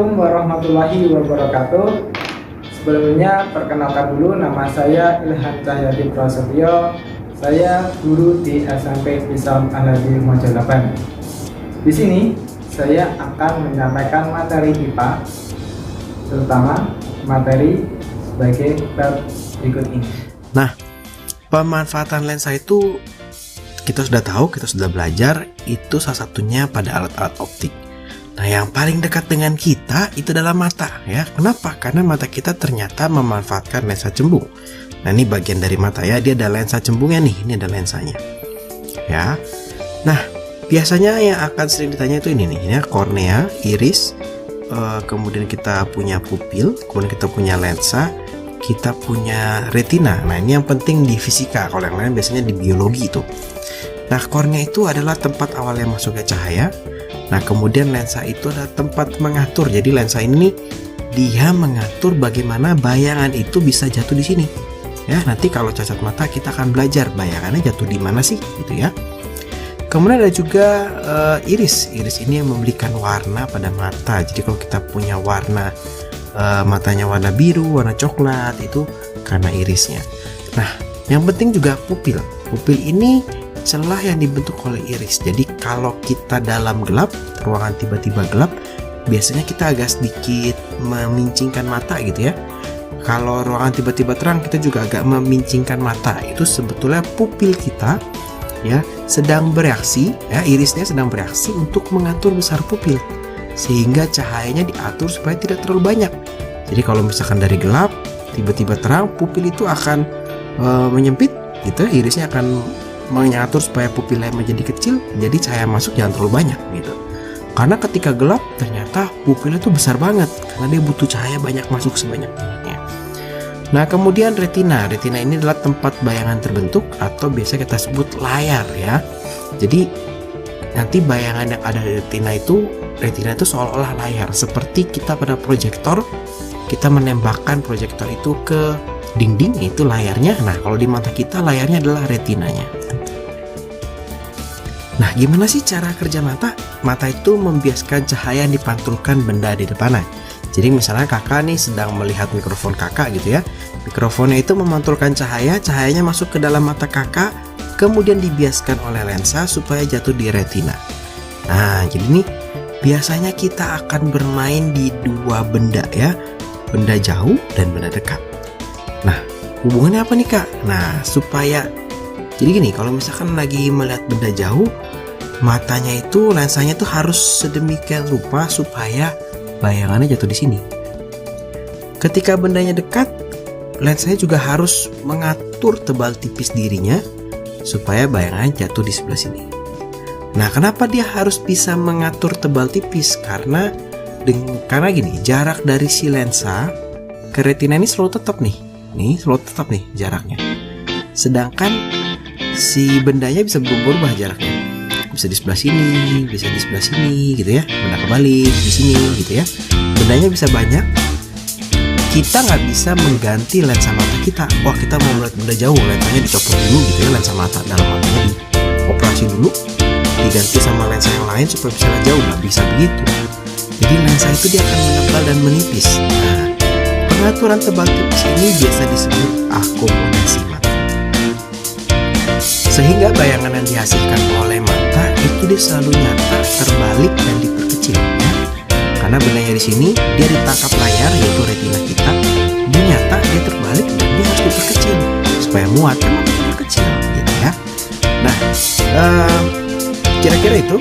Assalamualaikum warahmatullahi wabarakatuh. Sebelumnya perkenalkan dulu, nama saya Ilham Cahyadi Prasetyo. Saya guru di SMP Islam Al-Hadi Mojo 8. Di sini saya akan menyampaikan materi IPA, terutama materi sebagai bab berikut ini. Nah, pemanfaatan lensa itu kita sudah tahu, kita sudah belajar, itu salah satunya pada alat-alat optik. Nah, yang paling dekat dengan kita itu adalah mata, ya. Kenapa? Karena mata kita ternyata memanfaatkan lensa cembung. Nah, ini bagian dari mata, ya. Dia ada lensa cembungnya nih, ini ada lensanya, ya. Nah, biasanya yang akan sering ditanya itu ini nih, ya, kornea, iris, kemudian kita punya pupil, kemudian kita punya lensa, kita punya retina. Nah, ini yang penting di fisika, kalau yang lain biasanya di biologi itu. Nah, kornea itu adalah tempat awalnya masuknya cahaya. Nah, kemudian lensa itu adalah tempat mengatur. Jadi lensa ini dia mengatur bagaimana bayangan itu bisa jatuh di sini. Ya, nanti kalau cacat mata kita akan belajar bayangannya jatuh di mana sih, gitu ya. Kemudian ada juga iris. Iris ini yang memberikan warna pada mata. Jadi kalau kita punya warna matanya warna biru, warna coklat, itu karena irisnya. Nah, yang penting juga pupil. Pupil ini celah yang dibentuk oleh iris. Jadi kalau kita dalam gelap, ruangan tiba-tiba gelap, biasanya kita agak sedikit memincingkan mata gitu ya. Kalau ruangan tiba-tiba terang, kita juga agak memincingkan mata. Itu sebetulnya pupil kita ya sedang bereaksi, ya, irisnya sedang bereaksi untuk mengatur besar pupil, sehingga cahayanya diatur supaya tidak terlalu banyak. Jadi kalau misalkan dari gelap tiba-tiba terang, pupil itu akan menyempit gitu, irisnya akan mengatur supaya pupilnya menjadi kecil, jadi cahaya masuk jangan terlalu banyak gitu. Karena ketika gelap ternyata pupilnya itu besar banget karena dia butuh cahaya banyak masuk sebanyak-banyaknya. Nah, kemudian retina. Retina ini adalah tempat bayangan terbentuk atau biasa kita sebut layar ya. Jadi nanti bayangan yang ada di retina itu seolah-olah layar, seperti kita pada proyektor, kita menembakkan proyektor itu ke dinding, itu layarnya. Nah, kalau di mata kita layarnya adalah retinanya. Nah, gimana sih cara kerja mata? Mata itu membiaskan cahaya yang dipantulkan benda di depannya. Jadi misalnya kakak nih sedang melihat mikrofon kakak gitu ya. Mikrofonnya itu memantulkan cahaya, cahayanya masuk ke dalam mata kakak, kemudian dibiaskan oleh lensa supaya jatuh di retina. Nah, jadi nih biasanya kita akan bermain di dua benda ya, benda jauh dan benda dekat. Nah, hubungannya apa nih kak? Nah, jadi gini, kalau misalkan lagi melihat benda jauh, matanya itu, lensanya itu harus sedemikian rupa supaya bayangannya jatuh di sini. Ketika bendanya dekat, lensanya juga harus mengatur tebal tipis dirinya supaya bayangannya jatuh di sebelah sini. Nah, kenapa dia harus bisa mengatur tebal tipis? Karena gini, jarak dari si lensa ke retina ini selalu tetap nih. Selalu tetap nih jaraknya. Sedangkan si bendanya bisa berubah jaraknya. Bisa di sebelah sini, bisa di sebelah sini gitu ya. Benda kebalik di sini gitu ya. Bendanya bisa banyak. Kita nggak bisa mengganti lensa mata kita. Wah, kita mau melihat benda jauh, lensanya dicopot dulu gitu ya, lensa mata dalam matanya dioperasi dulu, diganti sama lensa yang lain supaya bisa lihat jauh. Nggak bisa begitu. Jadi lensa itu dia akan menebal dan menipis. Nah, pengaturan tebal tipis ini biasa disebut akomodasi mata. Sehingga bayangan yang dihasilkan oleh mata itu dia selalu nyata, terbalik dan diperkecil ya. Karena bendanya di sini dia ditangkap layar yaitu retina kita, dia nyata, dia terbalik dan dia harus diperkecil supaya muat kan mata kita kecil gitu ya. Nah, kira-kira itu.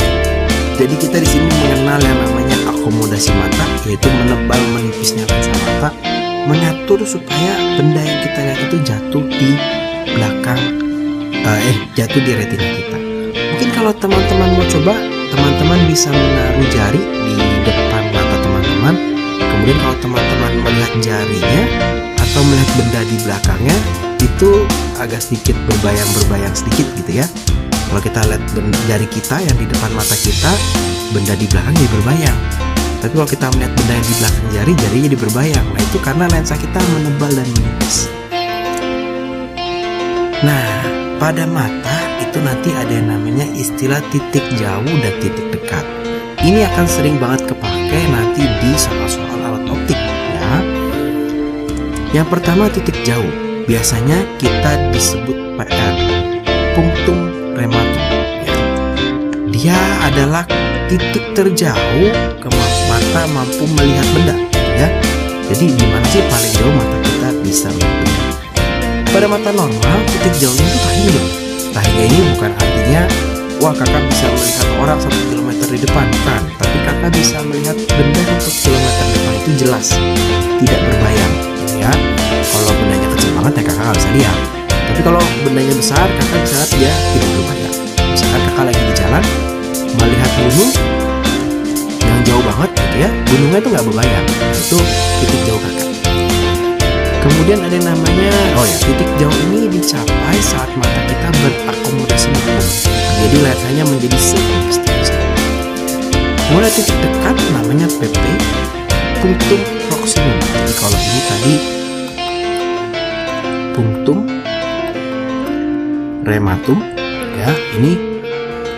Jadi kita di sini mengenal yang namanya akomodasi mata, yaitu menebal menipisnya lensa mata, mengatur supaya benda yang kita lihat itu jatuh di belakang, jatuh di retina kita. Mungkin kalau teman-teman mau coba, teman-teman bisa menaruh jari di depan mata teman-teman. Kemudian kalau teman-teman melihat jarinya atau melihat benda di belakangnya, itu agak sedikit berbayang sedikit gitu ya. Kalau kita lihat jari kita yang di depan mata kita, benda di belakang jadi berbayang. Tapi kalau kita melihat benda yang di belakang jarinya jadi berbayang. Nah, itu karena lensa kita menebal dan menipis. Nah, pada mata itu nanti ada yang namanya istilah titik jauh dan titik dekat. Ini akan sering banget kepakai pakai nanti di soal-soal alat optik ya. Yang pertama titik jauh, biasanya kita disebut PR, punktum rematum ya. Dia adalah titik terjauh mata mampu melihat benda ya. Jadi di mana sih paling jauh mata kita bisa melihat benda? Pada mata normal titik jauhnya itu tahingga. Tahingga ini bukan artinya wah kakak bisa melihat orang 1 kilometer di depan, bukan. Tapi kakak bisa melihat benda 1 kilometer di depan itu jelas, tidak berbayang ya. Kalau bendanya kecil banget ya kakak nggak bisa lihat. Tapi kalau bendanya besar kakak bisa lihat dia tidak berbayang. Misalkan kakak lagi di jalan melihat gunung yang jauh banget gitu ya, gunungnya itu nggak berbayang, itu titik jauh kakak. Kemudian ada yang namanya, titik jauh ini dicapai saat mata kita berakomodasi maksimum. Jadi lensanya menjadi setipis-tipisnya. Kemudian titik dekat namanya PP, punktum proximum. Jadi kalau ini tadi punktum rematum, ya ini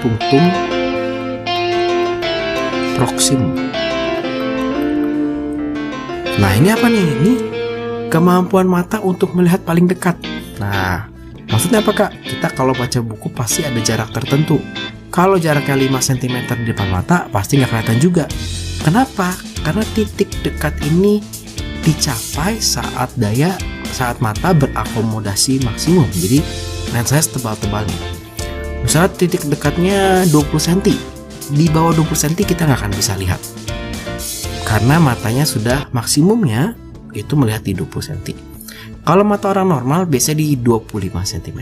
punktum proximum. Nah ini apa nih? Ini kemampuan mata untuk melihat paling dekat. Nah, maksudnya apa kak? Kita kalau baca buku pasti ada jarak tertentu. Kalau jaraknya 5 cm di depan mata pasti nggak kelihatan juga. Kenapa? Karena titik dekat ini dicapai saat mata berakomodasi maksimum. Jadi lensanya setebal-tebal nih. Misalnya titik dekatnya 20 cm. Di bawah 20 cm kita nggak akan bisa lihat. Karena matanya sudah maksimumnya itu melihat di 20 cm. Kalau mata orang normal biasanya di 25 cm.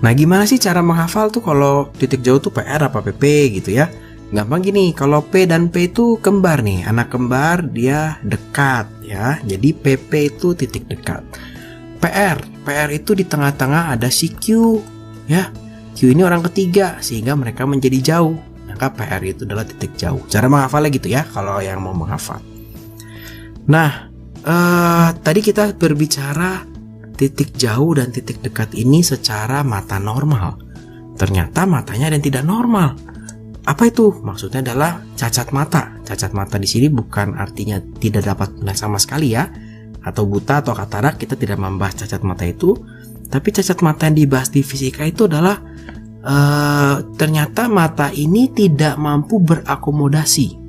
Nah gimana sih cara menghafal tuh kalau titik jauh tuh PR apa PP gitu ya? Gampang gini, kalau P dan P itu kembar nih, anak kembar dia dekat ya. Jadi PP itu titik dekat. PR itu di tengah-tengah ada si Q ya. Q ini orang ketiga sehingga mereka menjadi jauh. Maka PR itu adalah titik jauh. Cara menghafalnya gitu ya kalau yang mau menghafal. Nah, tadi kita berbicara titik jauh dan titik dekat ini secara mata normal. Ternyata matanya ada yang tidak normal. Apa itu? Maksudnya adalah cacat mata. Cacat mata di sini bukan artinya tidak dapat melihat sama sekali ya, atau buta atau katarak. Kita tidak membahas cacat mata itu. Tapi cacat mata yang dibahas di fisika itu adalah ternyata mata ini tidak mampu berakomodasi.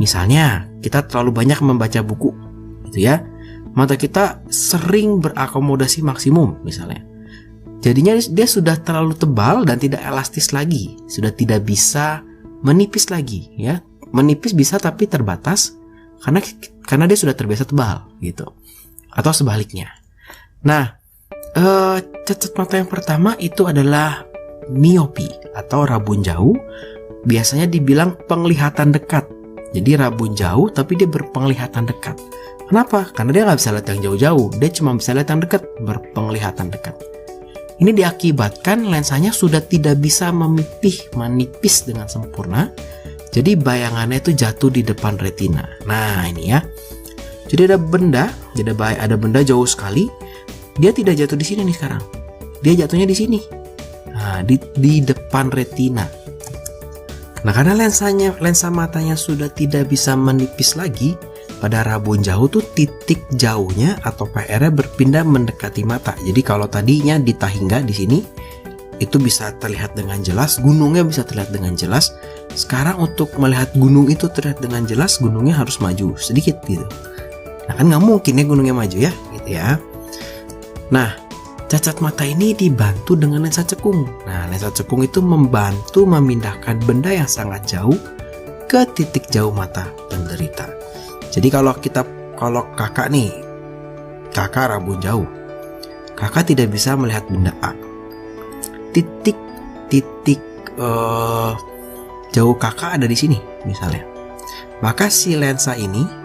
Misalnya kita terlalu banyak membaca buku gitu ya, mata kita sering berakomodasi maksimum misalnya, jadinya dia sudah terlalu tebal dan tidak elastis lagi, sudah tidak bisa menipis lagi ya. Menipis bisa tapi terbatas karena dia sudah terbiasa tebal gitu, atau sebaliknya. Nah cacat mata yang pertama itu adalah miopi atau rabun jauh, biasanya dibilang penglihatan dekat. Jadi rabun jauh tapi dia berpenglihatan dekat. Kenapa? Karena dia nggak bisa lihat yang jauh-jauh, dia cuma bisa lihat yang dekat, berpenglihatan dekat. Ini diakibatkan lensanya sudah tidak bisa menipis dengan sempurna. Jadi bayangannya itu jatuh di depan retina. Nah ini ya. Jadi ada benda jauh sekali, dia tidak jatuh di sini nih sekarang. Dia jatuhnya di sini. Nah, di depan retina. Nah karena lensa matanya sudah tidak bisa menipis lagi, pada rabun jauh tuh titik jauhnya atau PR-nya berpindah mendekati mata. Jadi kalau tadinya di tahingga di sini itu bisa terlihat dengan jelas, gunungnya bisa terlihat dengan jelas. Sekarang untuk melihat gunung itu terlihat dengan jelas, gunungnya harus maju sedikit gitu. Nah kan nggak mungkin ya gunungnya maju ya, gitu ya. Nah cacat mata ini dibantu dengan lensa cekung. Nah, lensa cekung itu membantu memindahkan benda yang sangat jauh ke titik jauh mata penderita. Jadi kalau kakak rabun jauh, kakak tidak bisa melihat benda A. Titik jauh kakak ada di sini misalnya. Maka si lensa ini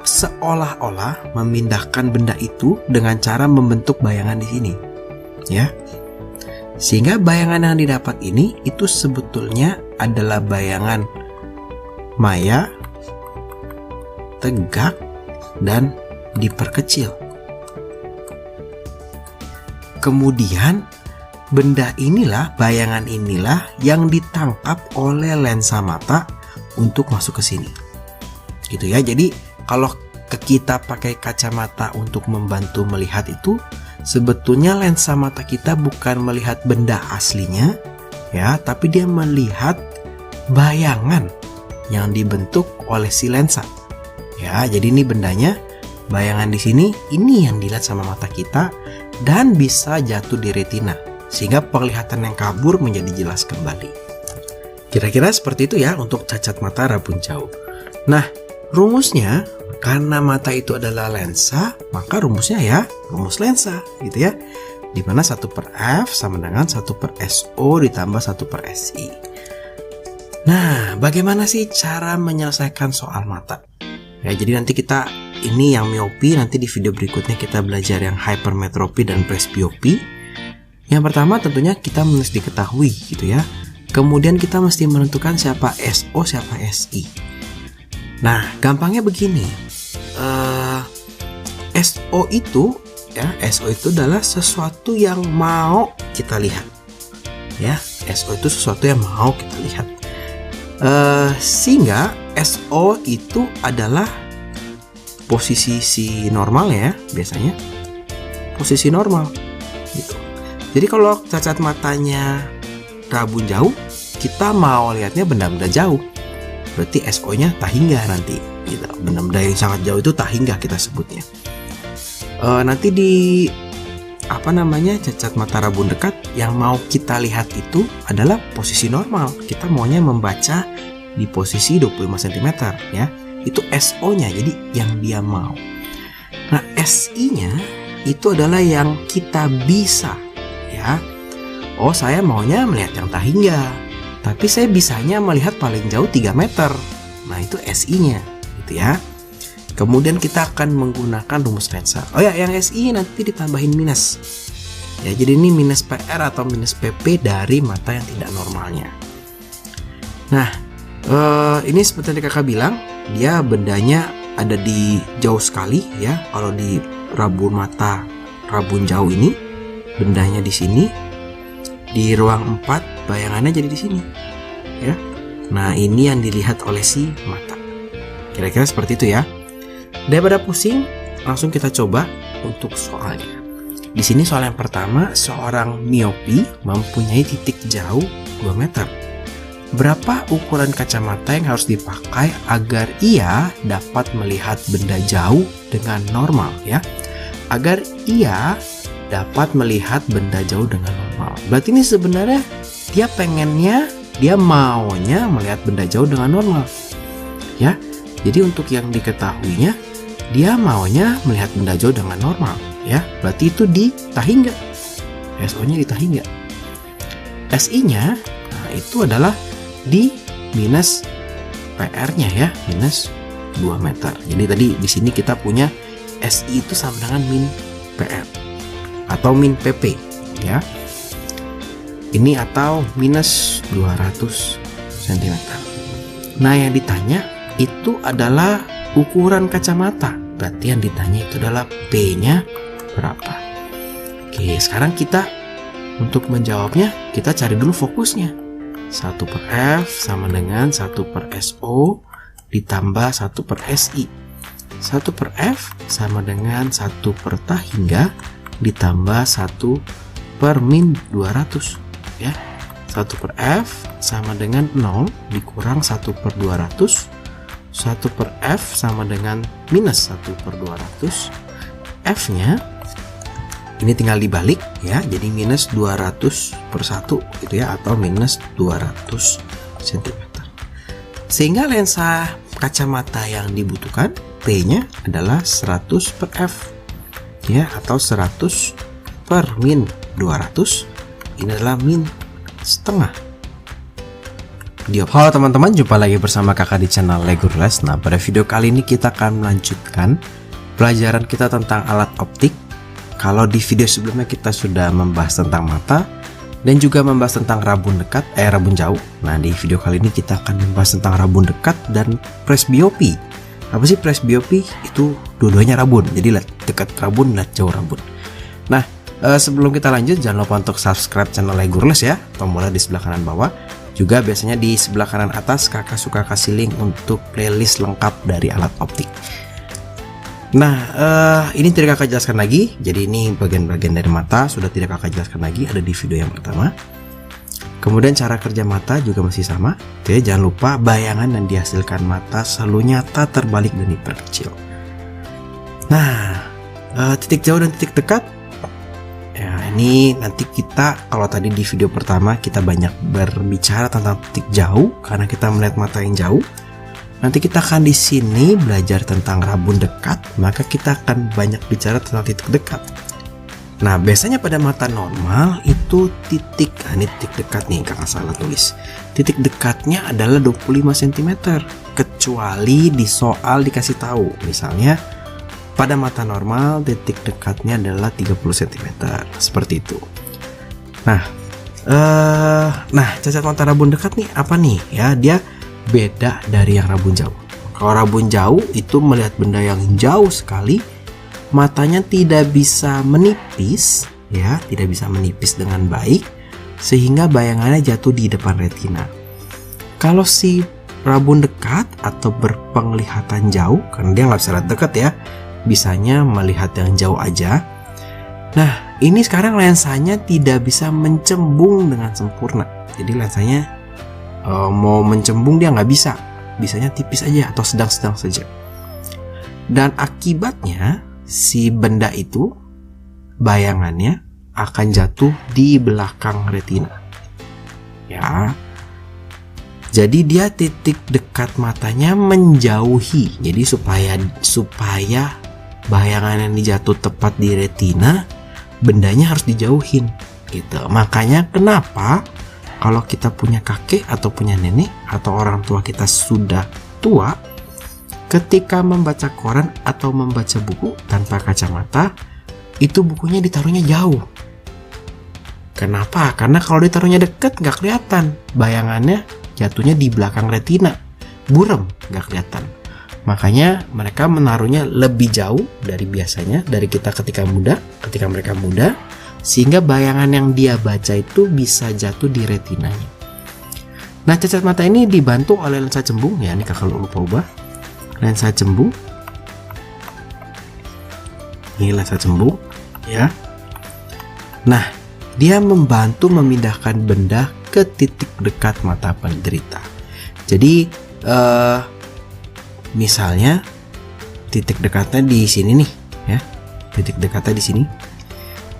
seolah-olah memindahkan benda itu dengan cara membentuk bayangan di sini, ya. Sehingga bayangan yang didapat ini itu sebetulnya adalah bayangan maya, tegak, dan diperkecil. Kemudian benda inilah, bayangan inilah yang ditangkap oleh lensa mata untuk masuk ke sini. Gitu ya. Jadi kalau kita pakai kacamata untuk membantu melihat itu, sebetulnya lensa mata kita bukan melihat benda aslinya ya, tapi dia melihat bayangan yang dibentuk oleh si lensa. Ya, jadi ini bendanya, bayangan di sini, ini yang dilihat sama mata kita dan bisa jatuh di retina sehingga penglihatan yang kabur menjadi jelas kembali. Kira-kira seperti itu ya untuk cacat mata rabun jauh. Nah, rumusnya karena mata itu adalah lensa, maka rumusnya ya rumus lensa gitu ya. Dimana 1/F sama dengan 1/SO ditambah 1/SI. Nah, bagaimana sih cara menyelesaikan soal mata? Ya, jadi nanti kita ini yang miopi, nanti di video berikutnya kita belajar yang hypermetropi dan presbiopi. Yang pertama tentunya kita mesti diketahui gitu ya. Kemudian kita mesti menentukan siapa SO, siapa SI. Nah, gampangnya begini. SO itu adalah sesuatu yang mau kita lihat. Ya, SO itu sesuatu yang mau kita lihat. Sehingga SO itu adalah posisi si normal ya, biasanya posisi normal gitu. Jadi kalau cacat matanya rabun jauh, kita mau lihatnya benda-benda jauh, berarti SO-nya tahingga nanti gitu. Benda-benda yang sangat jauh itu tahingga kita sebutnya. Nanti di cacat mata rabun dekat yang mau kita lihat itu adalah posisi normal. Kita maunya membaca di posisi 25 cm ya. Itu SO-nya, jadi yang dia mau. Nah, SI-nya itu adalah yang kita bisa ya. Oh, saya maunya melihat yang tahingga, tapi saya bisanya melihat paling jauh 3 meter. Nah, itu SI-nya gitu ya. Kemudian kita akan menggunakan rumus lensa. Oh ya, yang SI nanti ditambahin minus. Ya, jadi ini minus PR atau minus PP dari mata yang tidak normalnya. Nah, ini seperti kakak bilang, dia bendanya ada di jauh sekali ya. Kalau di rabun mata rabun jauh ini, bendanya di sini. Di ruang 4 bayangannya jadi di sini. Ya. Nah, ini yang dilihat oleh si mata. Kira-kira seperti itu ya. Daripada pusing, langsung kita coba untuk soalnya. Di sini soal yang pertama, seorang miopi mempunyai titik jauh 2 meter. Berapa ukuran kacamata yang harus dipakai agar ia dapat melihat benda jauh dengan normal ya? Agar ia dapat melihat benda jauh dengan normal. Berarti ini sebenarnya dia maunya melihat benda jauh dengan normal. Ya. Jadi untuk yang diketahuinya, dia maunya melihat benda jauh dengan normal, ya. Berarti itu di tahingga. SO-nya di tahingga. SI-nya, nah itu adalah di minus PR-nya ya, minus 2 meter. Jadi tadi di sini kita punya SI itu sama dengan min PR atau min PP, ya. Ini atau minus 200 cm. Nah, yang ditanya itu adalah ukuran kacamata. Berarti yang ditanya itu adalah P-nya berapa. Oke, sekarang kita untuk menjawabnya, kita cari dulu fokusnya. 1/F sama dengan 1/SO ditambah 1/SI. 1/F sama dengan 1/tahingga ditambah 1/-200 ya. 1/F sama dengan 0 dikurang 1/200. 1/F sama dengan minus 1/200. F-nya ini tinggal dibalik ya, jadi minus 200/1 gitu ya, atau minus 200 cm. Sehingga lensa kacamata yang dibutuhkan P-nya adalah 100/F ya, atau 100/-200. Ini adalah min setengah. Halo teman-teman, jumpa lagi bersama kakak di channel Lego Les. Nah, pada video kali ini kita akan melanjutkan pelajaran kita tentang alat optik. Kalau di video sebelumnya kita sudah membahas tentang mata dan juga membahas tentang rabun dekat, rabun jauh. Nah, di video kali ini kita akan membahas tentang rabun dekat dan presbiopi. Apa sih presbiopi? Itu dua-duanya rabun. Jadi lihat dekat rabun, lihat jauh rabun. Nah, Sebelum kita lanjut, jangan lupa untuk subscribe channel Legurles ya, tombolnya di sebelah kanan bawah. Juga biasanya di sebelah kanan atas kakak suka kasih link untuk playlist lengkap dari alat optik. Nah, ini tidak kakak jelaskan lagi. Jadi ini bagian-bagian dari mata sudah tidak kakak jelaskan lagi, ada di video yang pertama. Kemudian cara kerja mata juga masih sama. Oke, jangan lupa bayangan yang dihasilkan mata selalu nyata, terbalik, dan diperkecil. Nah, titik jauh dan titik dekat. Ya, ini nanti kita, kalau tadi di video pertama kita banyak berbicara tentang titik jauh karena kita melihat mata yang jauh. Nanti kita akan di sini belajar tentang rabun dekat, maka kita akan banyak bicara tentang titik dekat. Nah, biasanya pada mata normal itu titik, ini titik dekat nih, kakak salah tulis. Titik dekatnya adalah 25 cm, kecuali di soal dikasih tahu. Misalnya, pada mata normal titik dekatnya adalah 30 cm, seperti itu. Nah, cacat mata rabun dekat nih apa nih? Ya, dia beda dari yang rabun jauh. Kalau rabun jauh itu melihat benda yang jauh sekali, matanya tidak bisa menipis, ya, tidak bisa menipis dengan baik, sehingga bayangannya jatuh di depan retina. Kalau si rabun dekat atau berpenglihatan jauh, karena dia nggak bisa lihat dekat ya, bisanya melihat yang jauh aja. Nah, ini sekarang lensanya tidak bisa mencembung dengan sempurna. Jadi lensanya mau mencembung dia nggak bisa, bisanya tipis aja atau sedang-sedang saja. Dan akibatnya si benda itu, bayangannya akan jatuh di belakang retina. Ya. Jadi dia titik dekat matanya menjauhi. Jadi supaya bayangan yang dijatuh tepat di retina, bendanya harus dijauhin gitu. Makanya kenapa kalau kita punya kakek atau punya nenek atau orang tua kita sudah tua, ketika membaca koran atau membaca buku tanpa kacamata, itu bukunya ditaruhnya jauh. Kenapa? Karena kalau ditaruhnya deket nggak kelihatan, bayangannya jatuhnya di belakang retina, buram, nggak kelihatan. Makanya mereka menaruhnya lebih jauh dari biasanya, dari kita ketika mereka muda, sehingga bayangan yang dia baca itu bisa jatuh di retinanya. Nah, cacat mata ini dibantu oleh lensa cembung ya, ini kakak lupa ubah. Lensa cembung. Ini lensa cembung ya. Nah, dia membantu memindahkan benda ke titik dekat mata penderita. Jadi misalnya titik dekatnya di sini nih ya. Titik dekatnya di sini.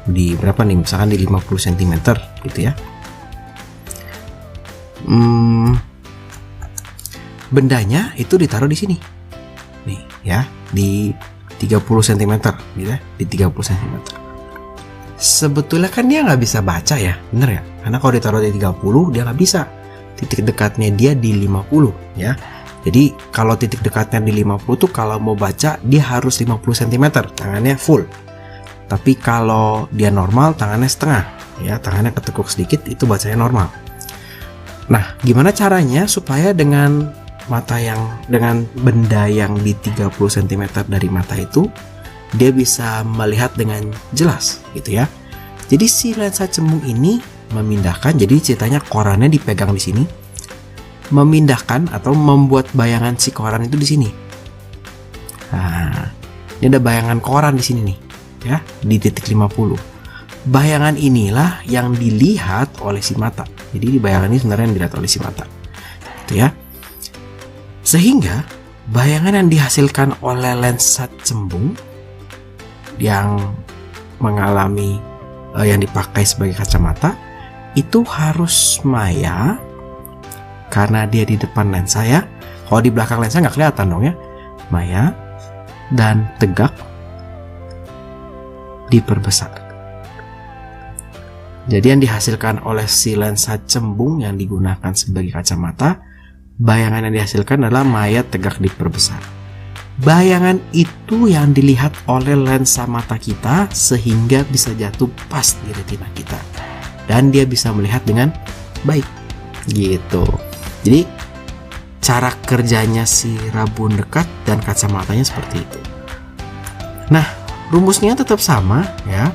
Di berapa nih? Misalkan di 50 cm gitu ya. Bendanya itu ditaruh di sini. Nih ya, di 30 cm gitu ya, di 30 cm. Sebetulnya kan dia nggak bisa baca ya, bener ya? Karena kalau ditaruh di 30 dia nggak bisa. Titik dekatnya dia di 50 ya. Jadi kalau titik dekatnya di 50 tuh kalau mau baca dia harus 50 cm, tangannya full. Tapi kalau dia normal tangannya setengah ya, tangannya ketekuk sedikit, itu bacanya normal. Nah, gimana caranya supaya dengan benda yang di 30 cm dari mata itu dia bisa melihat dengan jelas gitu ya. Jadi si lensa cembung ini memindahkan, jadi ceritanya korannya dipegang di sini, memindahkan atau membuat bayangan si koran itu di sini. Nah, ini ada bayangan koran di sini nih ya, di titik 50. Bayangan inilah yang dilihat oleh si mata. Jadi di bayangan ini sebenarnya yang dilihat oleh si mata. Gitu ya. Sehingga bayangan yang dihasilkan oleh lensa cembung yang mengalami yang dipakai sebagai kacamata itu harus maya karena dia di depan lensa ya. Kalau di belakang lensa nggak kelihatan dong ya. Maya dan tegak diperbesar. Jadi yang dihasilkan oleh si lensa cembung yang digunakan sebagai kacamata, bayangan yang dihasilkan adalah maya tegak diperbesar. Bayangan itu yang dilihat oleh lensa mata kita sehingga bisa jatuh pas di retina kita. Dan dia bisa melihat dengan baik. Gitu. Jadi cara kerjanya si rabun dekat dan kacamatanya seperti itu. Nah, rumusnya tetap sama ya.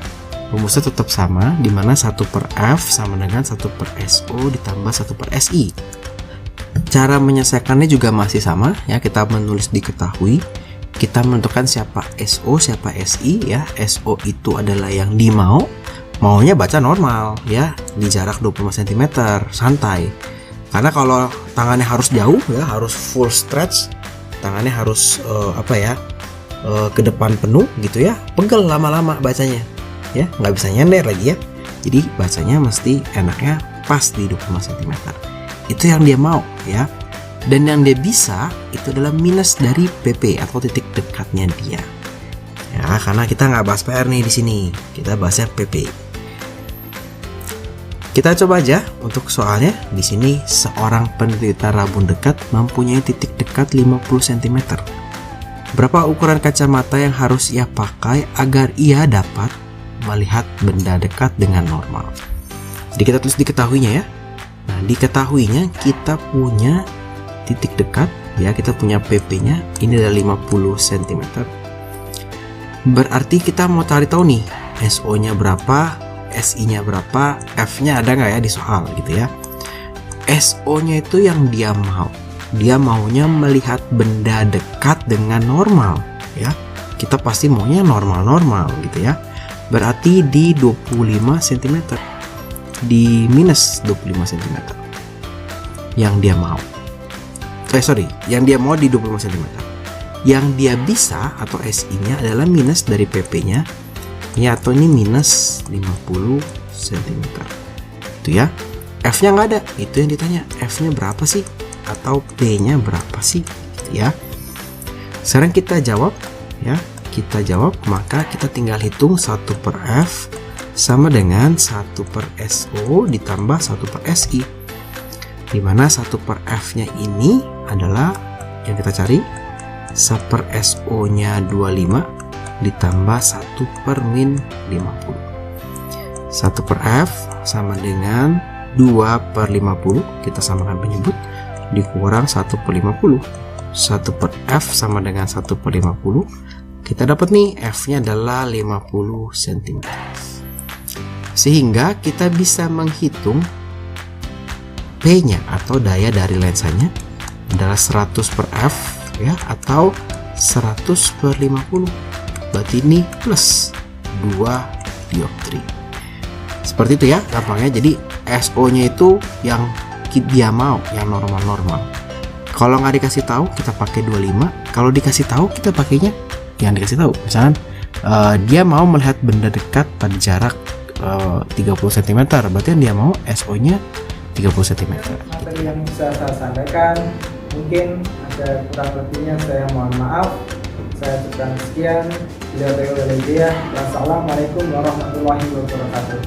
rumusnya tetap sama, di mana 1 per F sama dengan 1 per SO ditambah 1 per SI. Cara menyelesaikannya juga masih sama ya, kita menulis diketahui, kita menentukan siapa SO, siapa SI ya. SO itu adalah yang maunya baca normal ya, di jarak 25 cm, santai. Karena kalau tangannya harus jauh ya, harus full stretch, tangannya harus ke depan penuh gitu ya, pegel lama-lama bacanya ya, nggak bisa nyender lagi ya. Jadi bacanya mesti enaknya pas di 25 cm. Itu yang dia mau ya. Dan yang dia bisa itu adalah minus dari PP atau titik dekatnya dia. Ya, karena kita nggak bahas PR nih di sini, kita bahasnya PP. Kita coba aja untuk soalnya. Di sini seorang penderita rabun dekat mempunyai titik dekat 50 cm. Berapa ukuran kacamata yang harus ia pakai agar ia dapat melihat benda dekat dengan normal? Jadi kita tulis diketahuinya ya. Nah, diketahuinya kita punya titik dekat ya, kita punya PP-nya ini adalah 50 cm. Berarti kita mau cari tahu nih SO-nya berapa, SI-nya berapa, F-nya ada nggak ya di soal gitu ya. SO-nya itu yang dia mau. Dia maunya melihat benda dekat dengan normal ya. Kita pasti maunya normal-normal gitu ya. Berarti di 25 cm. Di minus 25 cm. Yang dia mau. Yang dia mau di 25 cm. Yang dia bisa atau SI-nya adalah minus dari PP-nya. Ya, atau ini minus 50 cm. Itu ya. F-nya nggak ada. Itu yang ditanya. F-nya berapa sih? Atau P-nya berapa sih? Gitu ya. Sekarang kita jawab ya. Kita jawab, maka kita tinggal hitung 1 per F sama dengan 1 per SO ditambah 1 per SI. Dimana 1 per F-nya ini adalah yang kita cari 1 per SO nya 25 ditambah 1 per min 50. 1 per F sama dengan 2 per 50, kita samakan penyebut, dikurang 1 per 50. 1 per F sama dengan 1 per 50, kita dapat nih F nya adalah 50 cm. Sehingga kita bisa menghitung P-nya atau daya dari lensanya adalah 100 per F ya, atau 100 per 50. Berarti ini plus 2 dioptri. Seperti itu ya gampangnya. Jadi SO-nya itu yang dia mau, yang normal-normal. Kalau nggak dikasih tahu kita pakai 25. Kalau dikasih tahu kita pakainya yang dikasih tahu. Misalkan dia mau melihat benda dekat pada jarak 30 cm, berarti yang dia mau SO-nya 30 cm. Materi yang bisa saya sampaikan, mungkin ada kurang lebihnya saya mohon maaf. Saya ucapkan sekian. Wassalamualaikum warahmatullahi wabarakatuh.